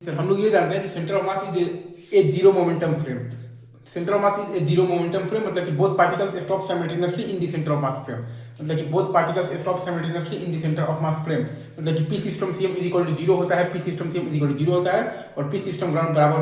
Sir हम लोग ये जानते हैं कि centre of mass is a zero momentum frame. Centre of mass is a zero momentum frame मतलब कि both particles stop simultaneously in the centre of mass frame, मतलब कि both particles stop simultaneously in the centre of mass frame, मतलब कि P system CM is equal to zero होता है, P system CM is equal to zero होता है और P system ground बराबर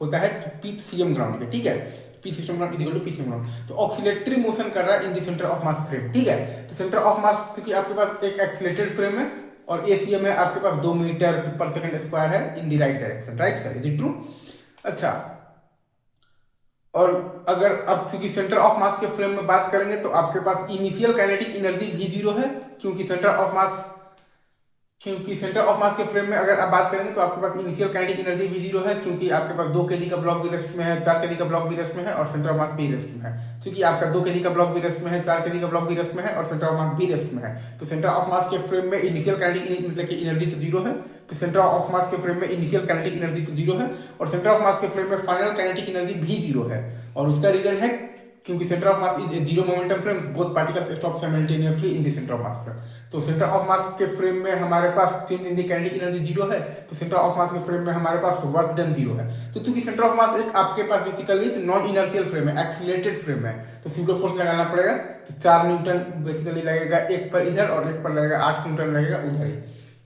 होता है पी सीएम ग्राउंड के, ठीक है। P system ground is equal to P CM ground. तो ऑक्सीलेटरी मोशन कर रहा है in the centre of mass frame, ठीक है। तो सेंटर ऑफ मास क्योंकि आपके पास एक एक्सीलरेटेड फ्रेम है और एसीएम है आपके पास 2 मीटर पर सेकंड स्क्वायर है in the right direction, right sir, is it true? अच्छा, और अगर अब क्योंकि सेंटर ऑफ मास के फ्रेम में बात करेंगे तो आपके पास इनिशियल काइनेटिक एनर्जी भी जीरो है, क्योंकि सेंटर ऑफ मास के फ्रेम में अगर आप बात करेंगे तो आपके पास इनिशियल काइनेटिक एनर्जी भी जीरो है, क्योंकि आपके पास 2 kg का ब्लॉक भी रेस्ट में है, 4 kg का ब्लॉक भी रेस्ट में है और सेंटर ऑफ मास भी रेस्ट में है। क्योंकि आपका 2 kg का ब्लॉक भी रेस्ट में है, 4 kg का ब्लॉक भी रेस्ट में है और सेंटर ऑफ मास भी रेस्ट में है, तो सेंटर ऑफ मास के फ्रेम में इनिशियल काइनेटिक मतलब कि एनर्जी तो जीरो है, तो सेंटर ऑफ मास के फ्रेम में इनिशियल काइनेटिक एनर्जी तो जीरो है और सेंटर ऑफ मास के फ्रेम में फाइनल काइनेटिक एनर्जी भी जीरो है। और उसका रीजन है क्योंकि centre of mass is a zero momentum frame, both particles stop simultaneously in the centre of mass frame. तो सेंटर ऑफ मास के फ्रेम में हमारे पास change in the kinetic energy zero है, तो सेंटर ऑफ मास के frame में हमारे पास वर्क डन जीरो है। तो क्योंकि सेंटर ऑफ मास एक आपके पास बेसिकली नॉन इनर्शियल फ्रेम है, एक्सीलरेटेड फ्रेम है, तो स्यूडो फोर्स लगाना पड़ेगा। तो 4 न्यूटन बेसिकली लगेगा एक पर इधर और एक पर लगेगा 8 न्यूटन लगेगा उधर ही,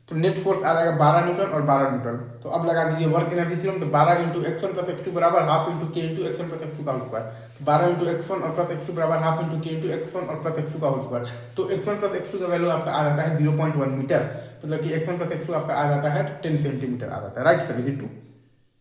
तो नेट फोर्स आ जाएगा 12 न्यूटन और 12 न्यूटन। तो अब लगा दीजिए वर्क एनर्जी थ्योरम, तो 12 इंटू x1 प्लस x2 बराबर half into k into x1 plus x2 का होल स्क्वायर, 12 इंटू x1 और प्लस x2 बराबर half into k into x1 और प्लस x2 का होल स्क्वायर। तो x1 प्लस x2 का value आपका आ जाता है 0.1 मीटर, मतलब कि x1 प्लस x2 आपका आ जाता है 10 सेंटीमीटर आ जाता है, right sir, is it true?